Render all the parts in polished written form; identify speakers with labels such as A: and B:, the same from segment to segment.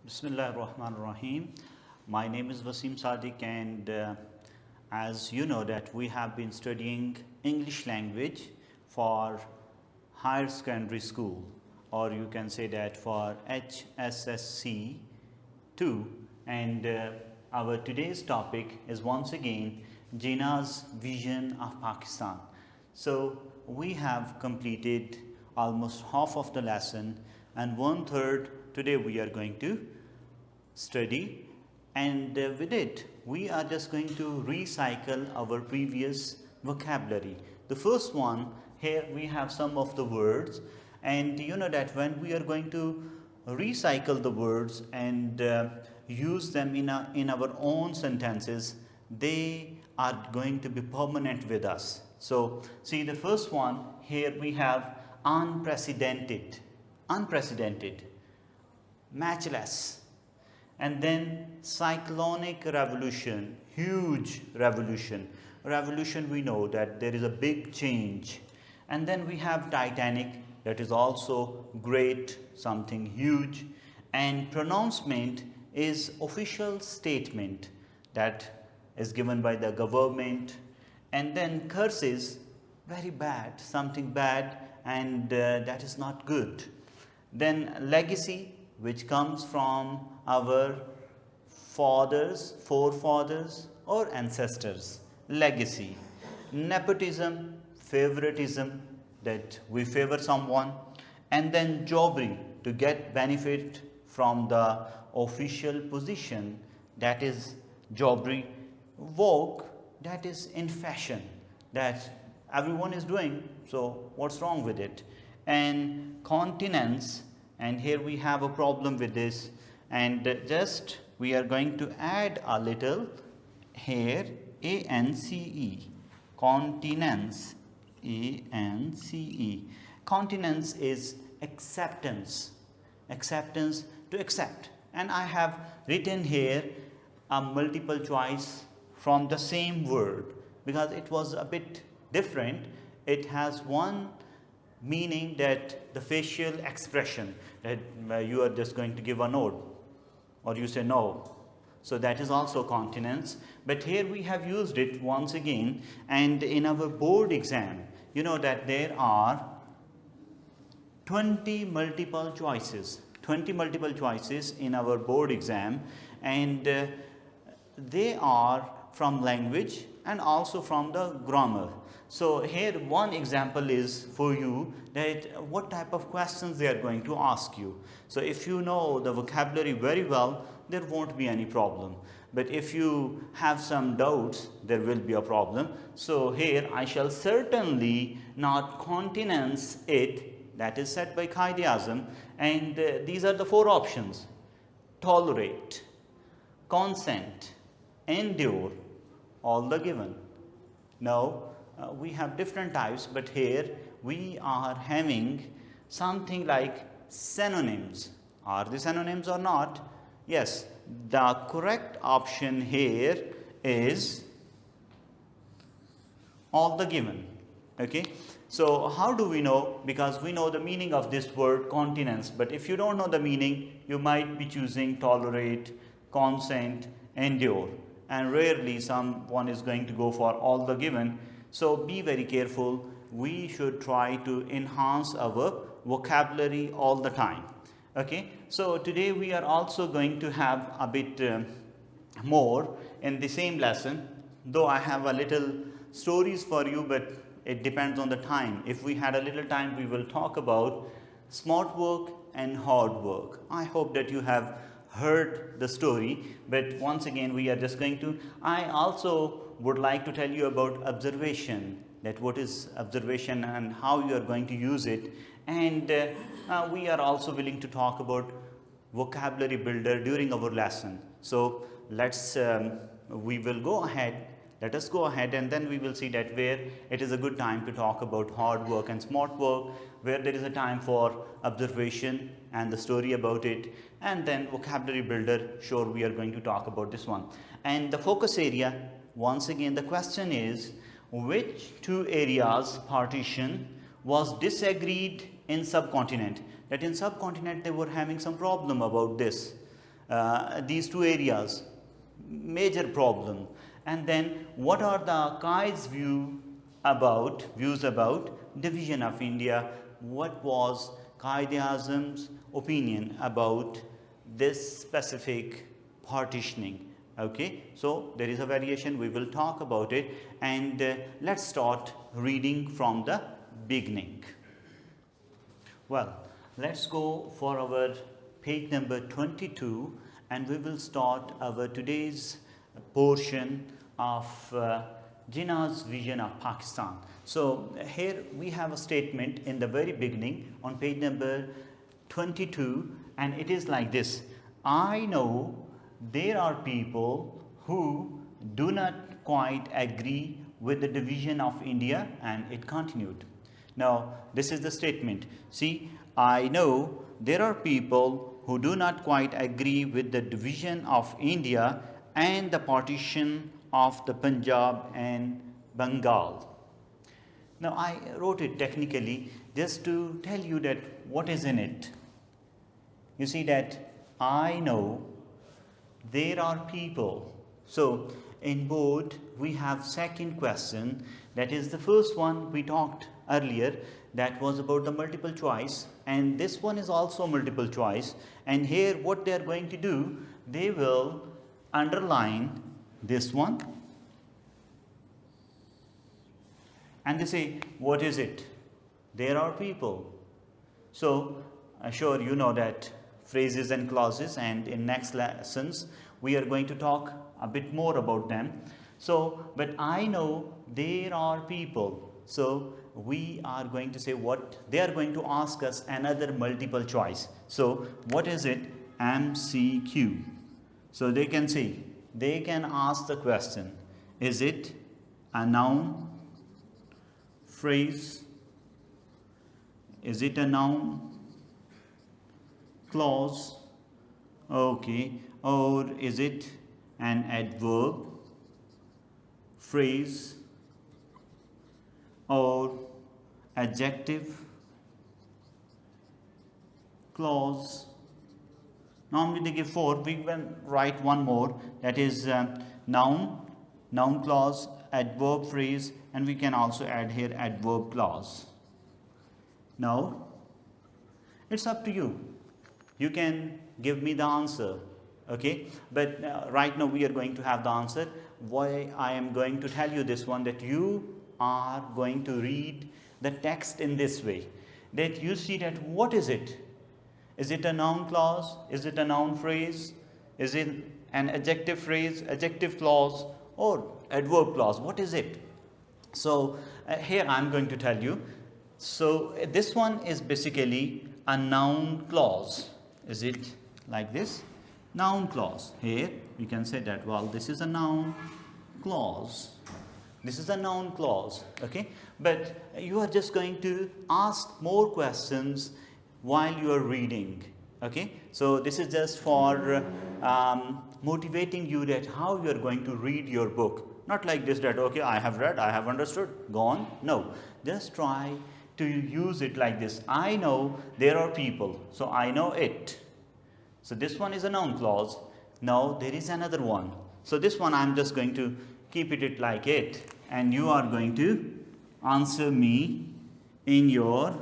A: Bismillah ar-Rahman ar-Rahim. My name is Wasim Sadiq, and as you know that we have been studying English language for higher secondary school, or you can say that for HSSC-II, and our today's topic is once again Jinnah's vision of Pakistan. So we have completed almost half of the lesson, and 1/3 today we are going to study, and with it we are just going to recycle our previous vocabulary. The first one, here we have some of the words, and you know that when we are going to recycle the words and use them in our own sentences, they are going to be permanent with us. So see, the first one, here we have unprecedented, matchless, and then cyclonic revolution, huge revolution. Revolution, we know that there is a big change. And then we have Titanic, that is also great, something huge. And pronouncement is official statement that is given by the government. And then curses, very bad, something bad, and that is not good. Then legacy, which comes from our forefathers or ancestors. Legacy. Nepotism, favoritism, that we favor someone. And then jobbery, to get benefit from the official position, that is jobbery. Vogue, that is in fashion, that everyone is doing, so what's wrong with it? And continence, and here we have a problem with this, and just we are going to add a little here, ance, continence, ance. Continence is acceptance, to accept. And I have written here a multiple choice from the same word because it was a bit different. It has one meaning, that the facial expression, that you are just going to give a nod or you say no, so that is also continence. But here we have used it once again, and in our board exam, you know that there are 20 multiple choices in our board exam, and they are from language and also from the grammar. So here one example is for you, that what type of questions they are going to ask you. So if you know the vocabulary very well, there won't be any problem. But if you have some doubts, there will be a problem. So here I shall certainly not countenance it, that is said by Quaid Azam, and these are the 4 options: tolerate, consent, endure, all the given. Now we have different types, but here we are having something like synonyms. Are they synonyms or not? Yes, the correct option here is all the given. Okay, so how do we know? Because we know the meaning of this word continence, but if you don't know the meaning, you might be choosing tolerate, consent, endure, and rarely someone is going to go for all the given. So be very careful. We should try to enhance our vocabulary all the time. Okay, so today we are also going to have a bit more in the same lesson, though I have a little stories for you, but it depends on the time. If we had a little time, we will talk about smart work and hard work. I hope that you have heard the story, but once again we are just going to, I also would like to tell you about observation, that what is observation and how you are going to use it. And we are also willing to talk about vocabulary builder during our lesson. So let's we will go ahead, let us go ahead, and then we will see that where it is a good time to talk about hard work and smart work, where there is a time for observation and the story about it, and then vocabulary builder, sure, we are going to talk about this one. And the focus area, once again the question is, which 2 areas partition was disagreed in subcontinent? That in subcontinent they were having some problem about this. these two areas, major problem. And then what are the Quaid's views about division of India? What was Quaid-e-Azam's opinion about this specific partitioning? Okay, so there is a variation, we will talk about it, and let's start reading from the beginning. Well, let's go for our page number 22, and we will start our today's portion of Jinnah's vision of Pakistan. So here we have a statement in the very beginning on page number 22, and it is like this: I know there are people who do not quite agree with the division of India, and it continued. Now, this is the statement. See, I know there are people who do not quite agree with the division of India and the partition of the Punjab and Bengal. Now, I wrote it technically just to tell you that what is in it. You see that I know there are people. So in board we have second question, that is the first one we talked earlier, that was about the multiple choice, and this one is also multiple choice. And here what they are going to do, they will underline this one and they say what is it? There are people. So sure you know that phrases and clauses, and in next lessons we are going to talk a bit more about them. So but I know there are people, so we are going to say what they are going to ask us, another multiple choice. So what is it? MCQ. So they can say, they can ask the question, is it a noun, phrase, is it a noun, clause, okay, or is it an adverb, phrase, or adjective, clause. Normally they give 4, we can write one more, that is noun, noun clause, adverb phrase, and we can also add here adverb clause. Now it's up to you. You can give me the answer, okay? But right now we are going to have the answer. Why I am going to tell you this one, that you are going to read the text in this way, that you see that what is it? Is it a noun clause? Is it a noun phrase? Is it an adjective phrase, adjective clause, or adverb clause? What is it? So here I am going to tell you. So this one is basically a noun clause. Is it like this? Noun clause. Here we can say that, well, this is a noun clause. This is a noun clause, okay? But you are just going to ask more questions while you are reading, okay? So this is just for motivating you that how you are going to read your book. Not like this, that okay, I have read, I have understood, go on. No, just try to use it like this. I know there are people, so I know it. So this one is a noun clause. Now there is another one. So this one I'm just going to keep it like it, and you are going to answer me in your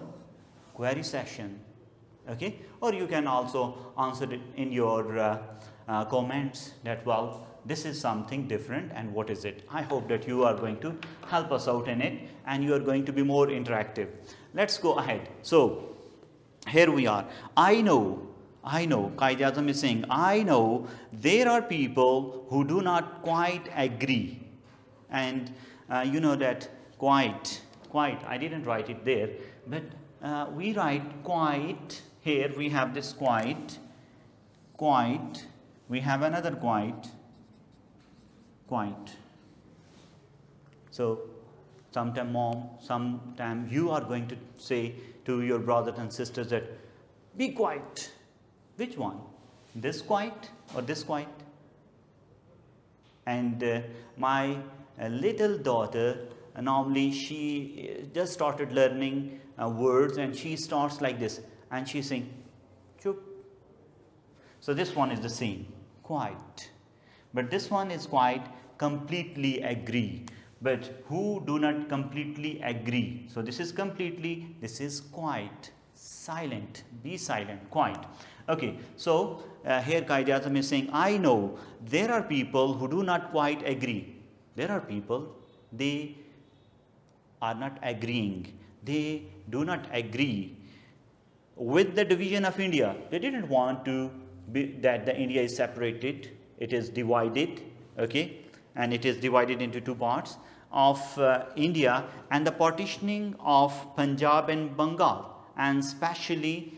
A: query session, okay? Or you can also answer it in your comments that, well, this is something different and what is it? I hope that you are going to help us out in it and you are going to be more interactive. Let's go ahead. So here we are. I know, Quaid-e-Azam is saying, I know there are people who do not quite agree. And you know that quite, I didn't write it there, but we write quite. Here we have this quite, we have another quite. So sometime mom, sometime you are going to say to your brothers and sisters that, be quiet. Which one? This quiet or this quiet? And my little daughter, normally she just started learning words, and she starts like this, and she's saying, chup. So this one is the same, quite. But this one is quite completely agree. But who do not completely agree? So this is completely, this is quite. Silent, be silent, quite. Okay, so here Quaid Azam is saying, I know there are people who do not quite agree. There are people, they are not agreeing. They do not agree with the division of India. They didn't want to be that the India is separated. It is divided, okay, and it is divided into two parts of India, and the partitioning of Punjab and Bengal, and especially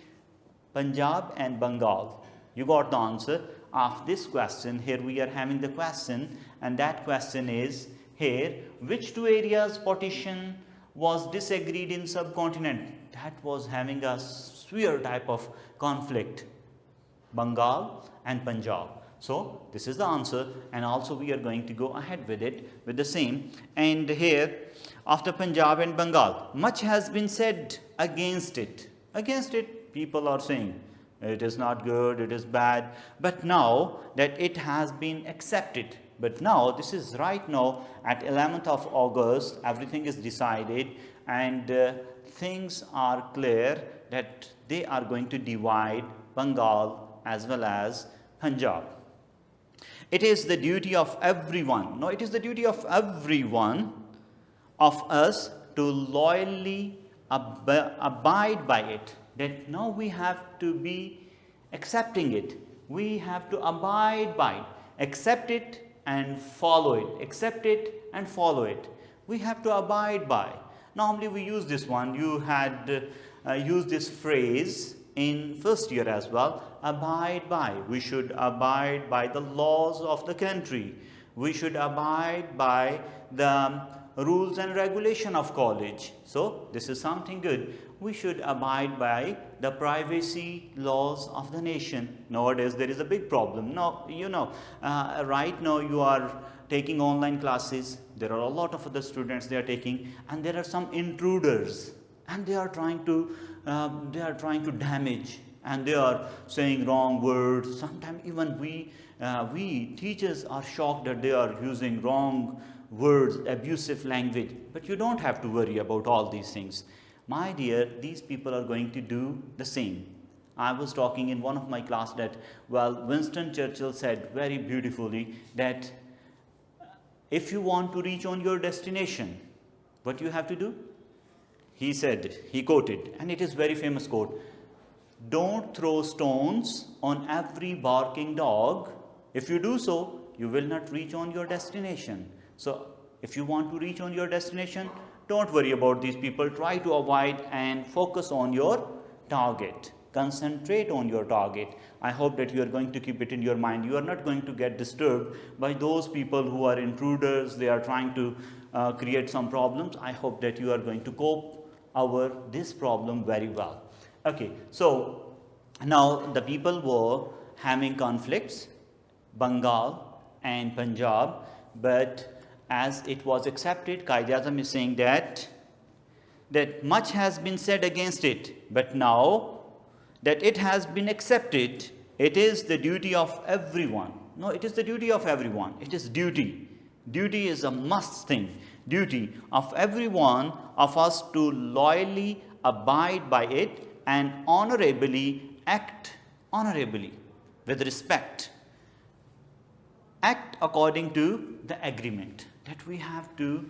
A: Punjab and Bengal. You got the answer of this question. Here we are having the question, and that question is here, which two areas partition was disagreed in subcontinent? That was having a severe type of conflict, Bengal and Punjab. So this is the answer, and also we are going to go ahead with it with the same. And here, after Punjab and Bengal, much has been said against it. Against it, people are saying it is not good, it is bad. But now that it has been accepted, but now this is right now at 11th of August, everything is decided, and things are clear that they are going to divide Bengal as well as Punjab. It is the duty of everyone, no, it is the duty of everyone of us to loyally abide by it. That now we have to be accepting it. We have to abide by it. Accept it and follow it. Accept it and follow it. We have to abide by. Normally we use this one. You had used this phrase in first year as well. Abide by. We should abide by the laws of the country. We should abide by the rules and regulation of college. So this is something good. We should abide by the privacy laws of the nation. Nowadays there is a big problem. Now, you know, right now you are taking online classes. There are a lot of other students they are taking, and there are some intruders, and they are trying to damage, and they are saying wrong words. Sometimes even we teachers are shocked that they are using wrong words, abusive language. But you don't have to worry about all these things. My dear, these people are going to do the same. I was talking in one of my class that, well, Winston Churchill said very beautifully that if you want to reach on your destination, what you have to do? He said, he quoted, and it is very famous quote, don't throw stones on every barking dog. If you do so, you will not reach on your destination. So if you want to reach on your destination, don't worry about these people. Try to avoid and focus on your target. Concentrate on your target. I hope that you are going to keep it in your mind. You are not going to get disturbed by those people who are intruders. They are trying to create some problems. I hope that you are going to cope over this problem very well. Okay, so now the people were having conflicts, Bengal and Punjab, but as it was accepted, Quaid Azam is saying that much has been said against it, but now that it has been accepted, it is the duty of everyone. No, it is the duty of everyone. It is duty. Duty is a must thing. Duty of everyone of us to loyally abide by it and honorably act honorably with respect. Act according to the agreement, that we have to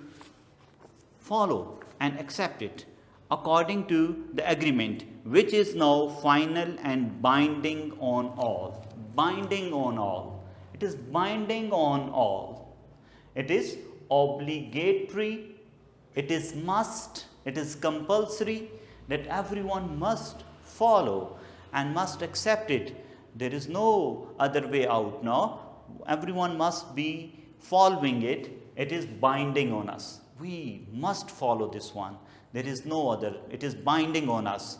A: follow and accept it according to the agreement, which is now final and binding on all. Binding on all. It is binding on all. It is obligatory. It is must. It is compulsory that everyone must follow and must accept it. There is no other way out now. Everyone must be following it. It is binding on us. We must follow this one. There is no other. It is binding on us.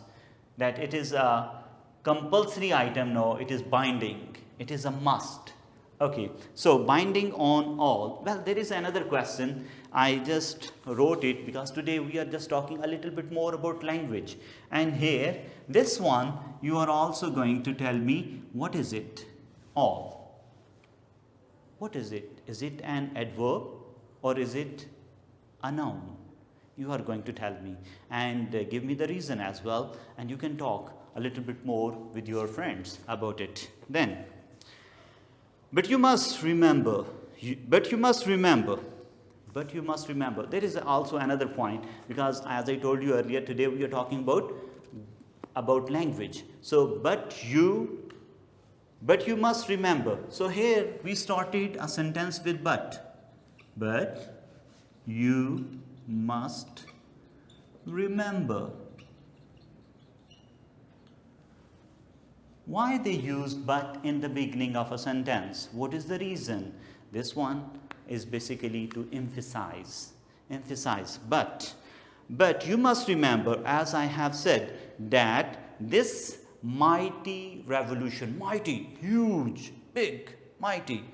A: That it is a compulsory item now. It is binding. It is a must. Okay, so binding on all. Well, there is another question. I just wrote it because today we are just talking a little bit more about language. And here, this one, you are also going to tell me what is it. all. What is it? Is it an adverb or is it a noun? You are going to tell me and give me the reason as well, and you can talk a little bit more with your friends about it then. But you must remember, there is also another point, because as I told you earlier, today we are talking about language. So, but you must remember. So here we started a sentence with but. But you must remember. Why they used but in the beginning of a sentence? What is the reason? This one is basically to emphasize. But you must remember, as I have said, that this mighty revolution, mighty, huge, big, mighty,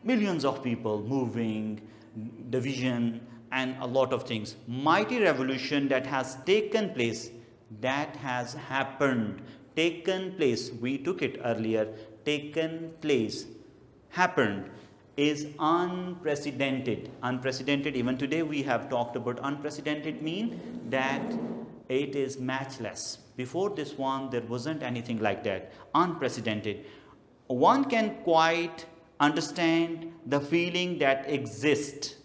A: millions of people moving, division, and a lot of things. Mighty revolution that has taken place, that has happened, taken place, we took it earlier, taken place, happened, is unprecedented. Unprecedented, even today we have talked about unprecedented mean that it is matchless. Before this one, there wasn't anything like that. Unprecedented. One can quite understand the feeling that exists.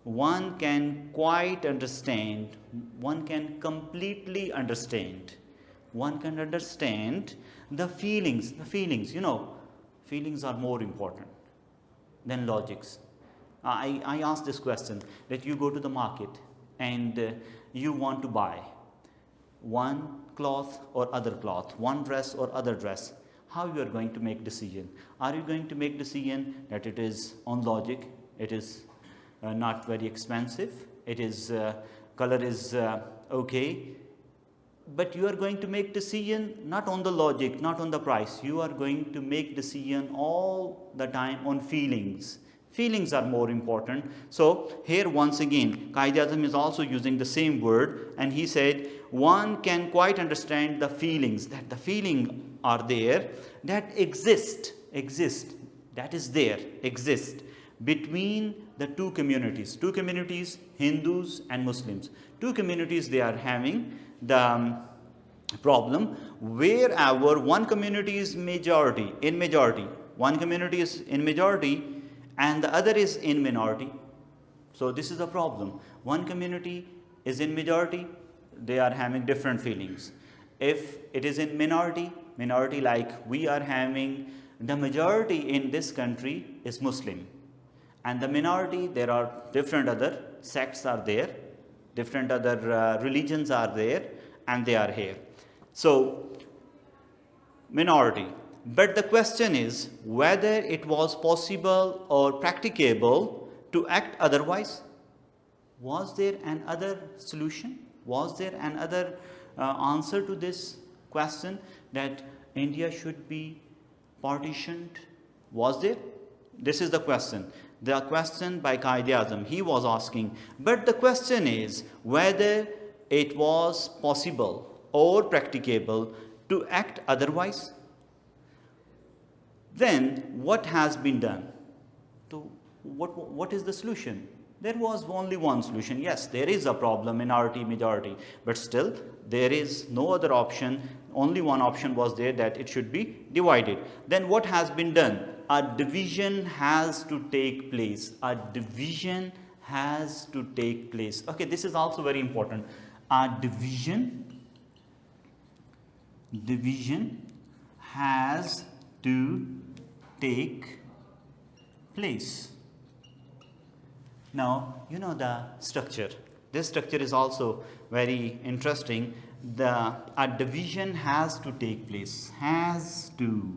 A: One can quite understand, one can completely understand. One can understand the feelings, feelings are more important than logics. I asked this question, that you go to the market and you want to buy one cloth or other cloth, one dress or other dress. How you are going to make decision? Are you going to make decision that it is on logic, it is not very expensive, it is color is okay, but you are going to make decision not on the logic, not on the price. You are going to make decision all the time on feelings. Feelings are more important. So here once again, Quaid Azam is also using the same word, and he said one can quite understand the feelings, that the feeling are there, that exist, that is there, exist between the two communities, Hindus and Muslims. Two communities, they are having the problem wherever one community is in majority, one community is in majority and the other is in minority. So this is a problem. One community is in majority, they are having different feelings. If it is in minority like we are having, the majority in this country is Muslim, and the minority, there are different other sects are there, different other religions are there, and they are here. So minority. But the question is whether it was possible or practicable to act otherwise. Was there another solution? Was there another answer to this question, that India should be partitioned? Was there? This is the question. The question by Quaid Azam, he was asking. But the question is whether it was possible or practicable to act otherwise. Then what has been done? What is the solution? There was only one solution. Yes, there is a problem, minority, majority, but still there is no other option. Only one option was there, that it should be divided. Then what has been done? A division has to take place. A division has to take place. Okay, this is also very important. A division has to take place. Now, you know the structure. This structure is also very interesting. A division has to take place. Has to.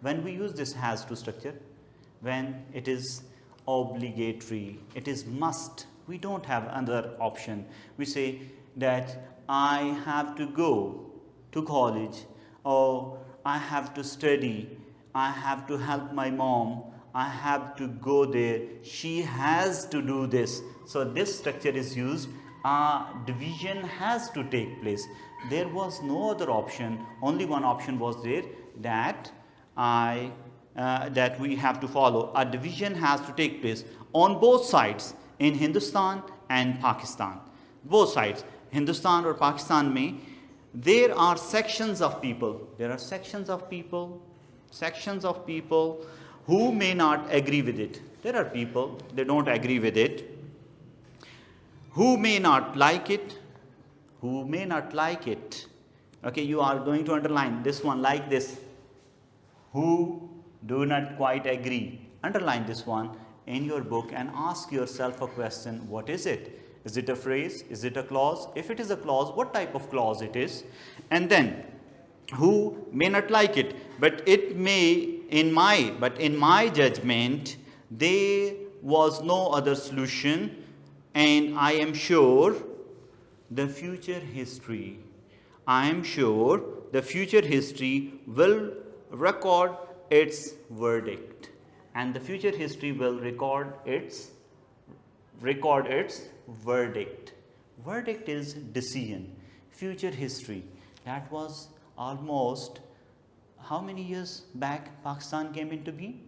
A: When we use this has to structure, when it is obligatory, it is must. We don't have another option. We say that I have to go to college, or I have to study, I have to help my mom, I have to go there, she has to do this. So this structure is used. Division has to take place. There was no other option, only one option was there, that that we have to follow. A division has to take place on both sides in Hindustan and Pakistan. Both sides, Hindustan or Pakistan mein, there are sections of people. There are sections of people who may not agree with it. There are people, they don't agree with it, who may not like it, Okay, you are going to underline this one like this. Who do not quite agree. Underline this one in your book and ask yourself a question. What is it? Is it a phrase? Is it a clause? If it is a clause, what type of clause it is? And then, who may not like it, but it may, in my judgment, there was no other solution, and I am sure the future history will record its verdict, and the future history will record its verdict. Verdict is decision. Future history, that was almost how many years back Pakistan came into being?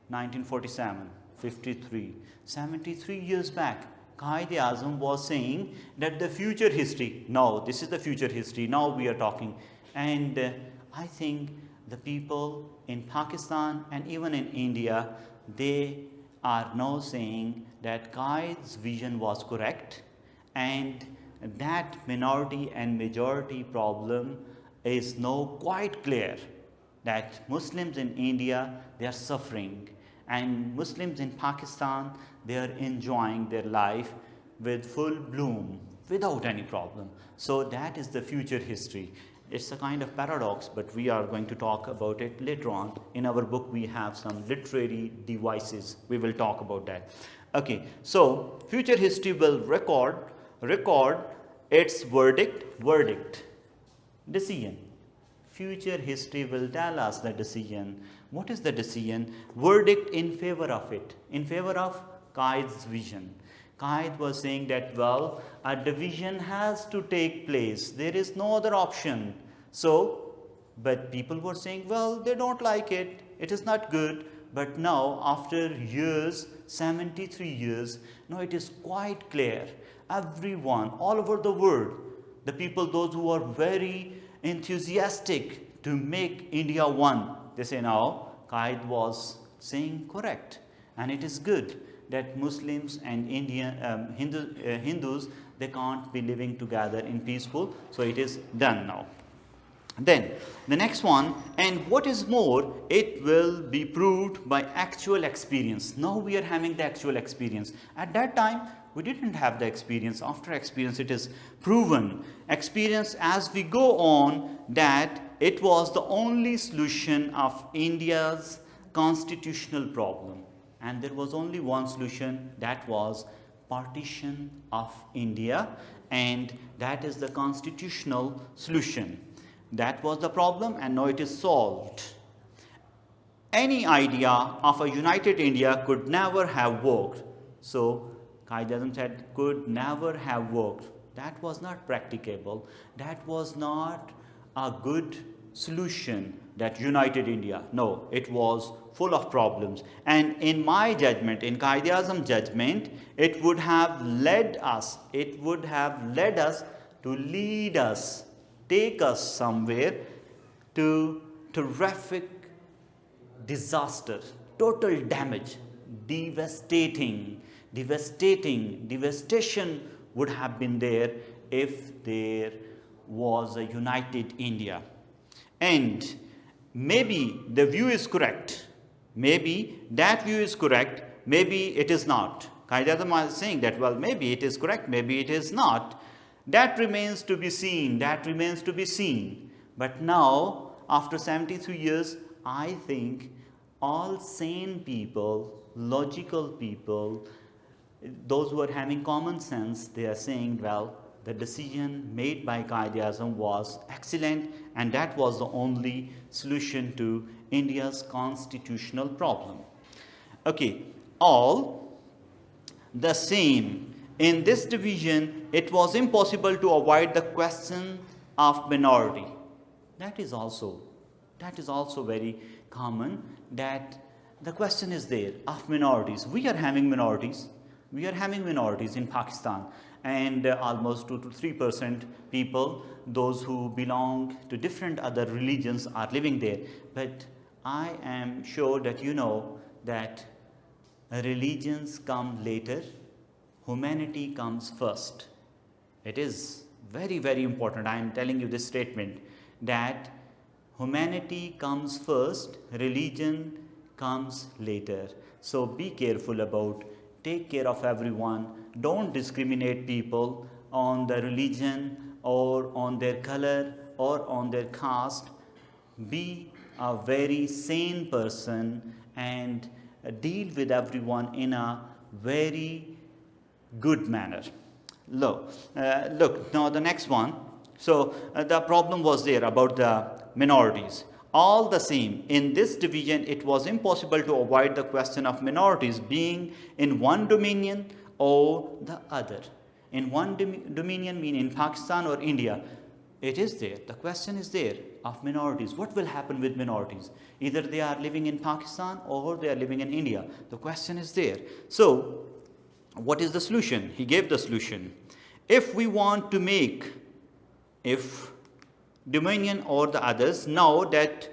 A: 1947, 53, 73 years back. Quaid Azam was saying that the future history, no, this is the future history, now we are talking. And I think the people in Pakistan and even in India, they are now saying that Quaid's vision was correct, and that minority and majority problem is now quite clear, that Muslims in India, they are suffering, and Muslims in Pakistan, they are enjoying their life with full bloom without any problem. So that is the future history. It's a kind of paradox, but we are going to talk about it later on. In our book, we have some literary devices. We will talk about that. Okay, so future history will record its verdict, decision. Future history will tell us the decision. What is the decision? Verdict in favor of it, in favor of Quaid's vision. Quaid was saying that, well, a division has to take place. There is no other option. So, but people were saying, well, they don't like it. It is not good. But now, after years, 73 years, now it is quite clear. Everyone, all over the world, the people, those who are very enthusiastic to make India one, they say now, Quaid was saying correct. And it is good that Muslims and Hindus, they can't be living together in peaceful. So it is done now. Then the next one, and what is more, it will be proved by actual experience. Now we are having the actual experience. At that time, we didn't have the experience. After experience, it is proven. Experience as we go on that it was the only solution of India's constitutional problem. And there was only one solution, that was partition of India, and that is the constitutional solution. That was the problem, and now it is solved. Any idea of a united India could never have worked. So Quaid Azam said could never have worked. That was not practicable. That was not a good solution, that united India. No, it was full of problems. And in my judgment, in Quaid Azam's judgment, it would have led us to lead us, take us somewhere to terrific disaster, total damage, devastation would have been there if there was a united India. And maybe the view is correct. Maybe that view is correct. Maybe it is not. Quaid Azam is saying that, well, maybe it is correct, maybe it is not. That remains to be seen. But now, after 73 years, I think all sane people, logical people, those who are having common sense, they are saying, well, the decision made by Quaid Azam was excellent, and that was the only solution to India's constitutional problem. Okay, all the same, in this division, it was impossible to avoid the question of minority. That is also That is also very common, that the question is there of minorities. We are having minorities. We are having minorities in Pakistan, and almost 2 to 3% people, those who belong to different other religions, are living there. But I am sure that you know that religions come later, humanity comes first. It is very, very important. I am telling you this statement, that humanity comes first, religion comes later. So be careful about, take care of everyone. Don't discriminate people on the religion or on their color or on their caste. Be a very sane person and deal with everyone in a very good manner. Look, now the next one. So the problem was there about the minorities. All the same, in this division, it was impossible to avoid the question of minorities being in one dominion or the other. In one dominion, mean in Pakistan or India, it is there. The question is there of minorities. What will happen with minorities? Either they are living in Pakistan or they are living in India. The question is there. So, what is the solution? He gave the solution. If we want to make, if dominion or the others, now that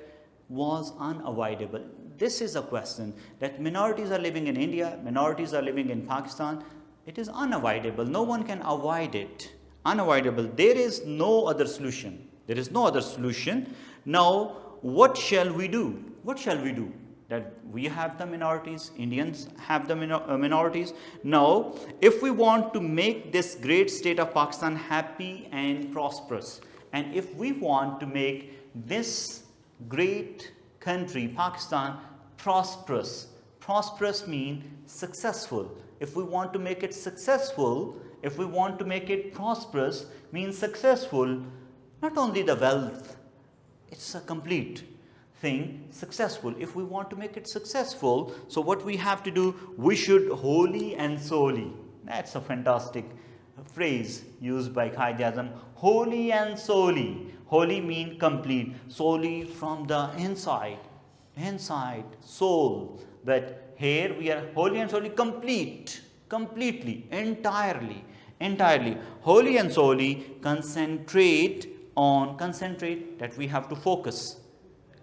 A: was unavoidable. This is a question that minorities are living in India, minorities are living in Pakistan. It is unavoidable. No one can avoid it. Unavoidable. There is no other solution. There is no other solution. Now, what shall we do? What shall we do? That we have the minorities, Indians have the minorities. Now, if we want to make this great state of Pakistan happy and prosperous, and if we want to make this great country, Pakistan, prosperous, prosperous means successful. If we want to make it successful, if we want to make it prosperous, means successful, not only the wealth, it's a complete thing, successful. If we want to make it successful, so what we have to do, we should wholly and solely. That's a fantastic phrase used by Quaid Azam. Wholly and solely. Wholly mean complete, solely from the inside, soul. But here we are wholly and solely complete, completely, entirely. Wholly and solely concentrate that we have to focus.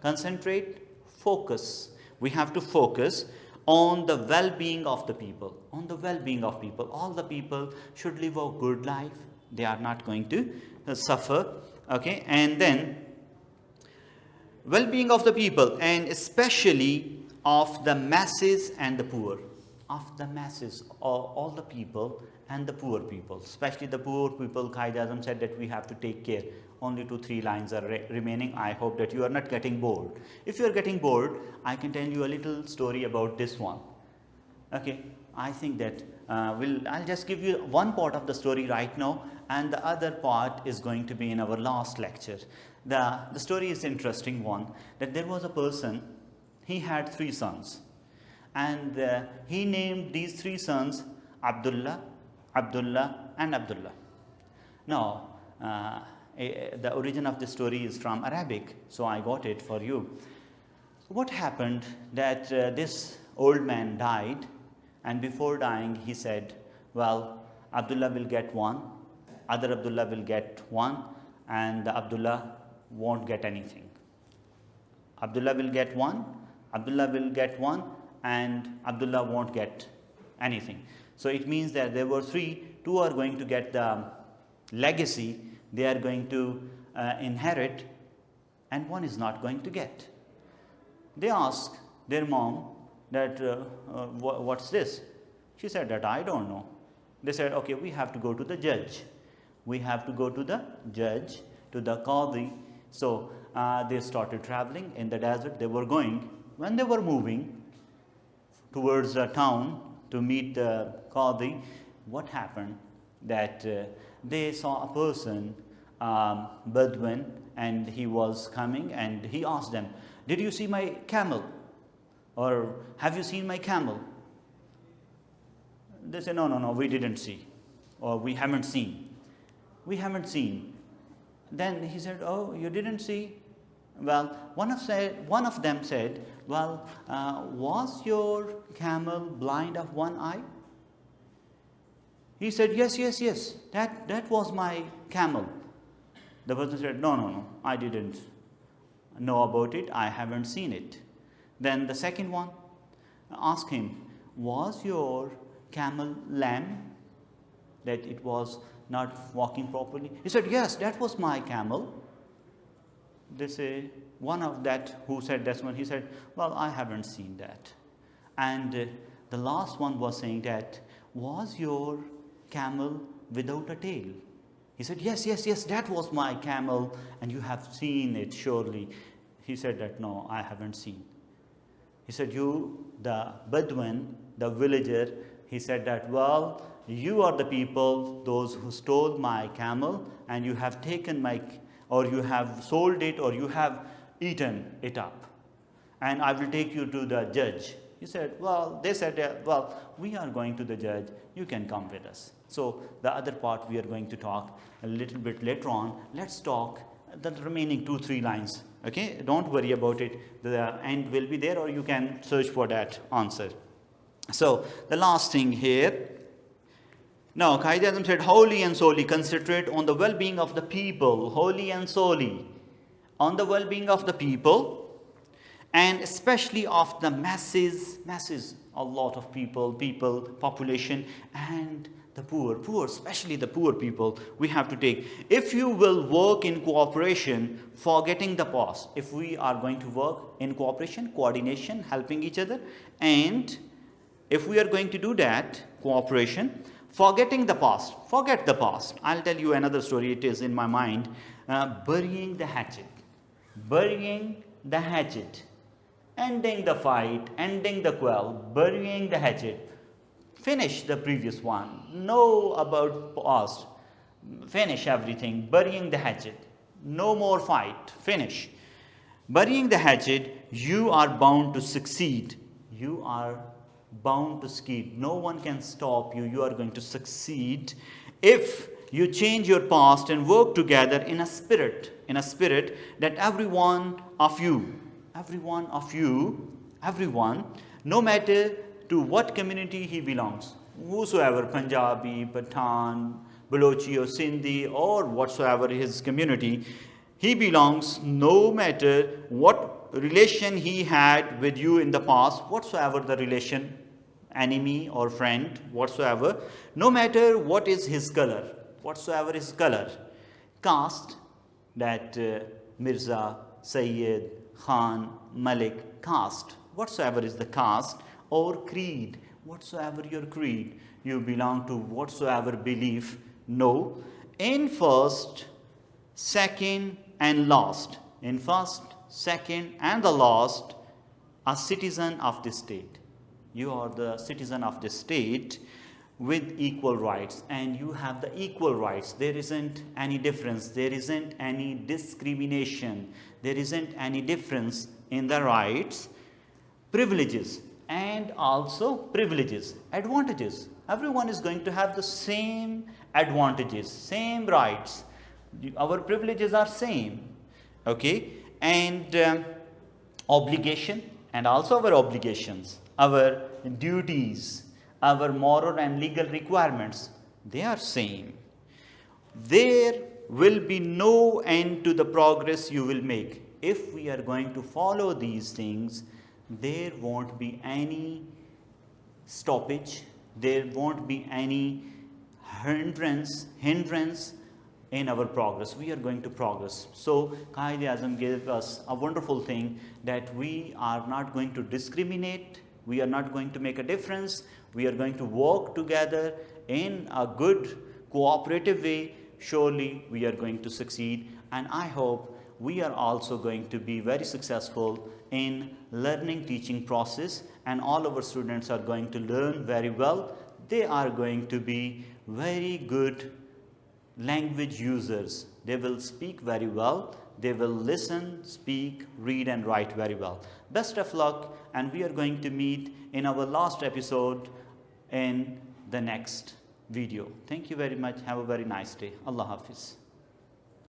A: Concentrate, focus. We have to focus on the well-being of the people. On the well-being of people. All the people should live a good life. They are not going to suffer. Okay, and then well-being of the people, and especially of the masses and the poor. Of the masses, all the people and the poor people. Especially the poor people, Quaid Azam said that we have to take care. Only 2-3 lines are remaining. I hope that you are not getting bored. If you are getting bored, I can tell you a little story about this one. Okay, I think that I'll just give you one part of the story right now, and the other part is going to be in our last lecture. The story is an interesting one, that there was a person, he had 3 sons, and he named these 3 sons Abdullah, Abdullah and Abdullah. Now, the origin of the story is from Arabic, so I got it for you. What happened that this old man died, and before dying he said, well, Abdullah will get 1, other Abdullah will get 1, and the Abdullah won't get anything. Abdullah will get 1, Abdullah will get 1, and Abdullah won't get anything. So it means that there were 3, 2 are going to get the legacy, they are going to inherit, and 1 is not going to get. They asked their mom that what's this? She said that I don't know. They said, okay, we have to go to the judge. We have to go to the judge, to the qadi. So they started traveling in the desert. They were going. When they were moving towards the town to meet the qadi, what happened? That they saw a person, Bedouin, and he was coming, and he asked them, did you see my camel? Or have you seen my camel? They said, no, we didn't see. Or we haven't seen. We haven't seen. Then he said, oh, you didn't see? Well, one of them said, well, was your camel blind of one eye? He said, yes, yes, yes, that was my camel. The person said, no, no, no, I didn't know about it, I haven't seen it. Then the second one asked him, was your camel lame, that it was not walking properly? He said, yes, that was my camel. They say, one of that who said that's one, he said, well, I haven't seen that. And the last one was saying that, was your camel without a tail? He said, yes, yes, yes, that was my camel, and you have seen it surely. He said that, no, I haven't seen. He said, you, the Bedouin, the villager, he said that, well, you are the people, those who stole my camel, and you have taken my, or you have sold it, or you have eaten it up, and I will take you to the judge. He said, well, they said, well, we are going to the judge, you can come with us. So the other part we are going to talk a little bit later on. Let's talk the remaining 2-3 lines. Okay, don't worry about it. The end will be there, or you can search for that answer. So the last thing here. Now, Quaid Azam said, wholly and solely concentrate on the well-being of the people. Wholly and solely on the well-being of the people, and especially of the masses, a lot of people, population, and the poor, especially the poor people we have to take. If you will work in cooperation, forgetting the past, if we are going to work in cooperation, coordination, helping each other, and if we are going to do that, cooperation, forgetting the past, forget the past. I'll tell you another story, it is in my mind. Burying the hatchet, ending the fight, ending the quarrel, burying the hatchet. Finish the previous one, know about past, finish everything, burying the hatchet, no more fight, finish. Burying the hatchet, you are bound to succeed, you are bound to succeed, no one can stop you, you are going to succeed if you change your past and work together in a spirit that everyone, no matter to what community he belongs, whosoever, Punjabi, Pathan, Balochi or Sindhi, or whatsoever his community he belongs, no matter what relation he had with you in the past, whatsoever the relation, enemy or friend, whatsoever, no matter what is his color, whatsoever his color, caste, that Mirza, Sayyid, Khan, Malik, caste, whatsoever is the caste, or creed, whatsoever your creed, you belong to whatsoever belief, no, in first, second and last, in first, second and the last, a citizen of this state. You are the citizen of this state with equal rights, and you have the equal rights. There isn't any difference, there isn't any discrimination, there isn't any difference in the rights, privileges, and also privileges, advantages. Everyone is going to have the same advantages, same rights. Our privileges are same, okay, and obligation, and also our obligations, our duties, our moral and legal requirements, they are same. There will be no end to the progress you will make. If we are going to follow these things, there won't be any stoppage, there won't be any hindrance in our progress. We are going to progress. So Quaid Azam gave us a wonderful thing, that we are not going to discriminate, we are not going to make a difference, we are going to work together in a good cooperative way. Surely we are going to succeed, and I hope we are also going to be very successful in learning teaching process, and all our students are going to learn very well. They are going to be very good language users. They will speak very well, they will listen, speak, read and write very well. Best of luck, and we are going to meet in our last episode in the next video. Thank you very much. Have a very nice day. Allah Hafiz.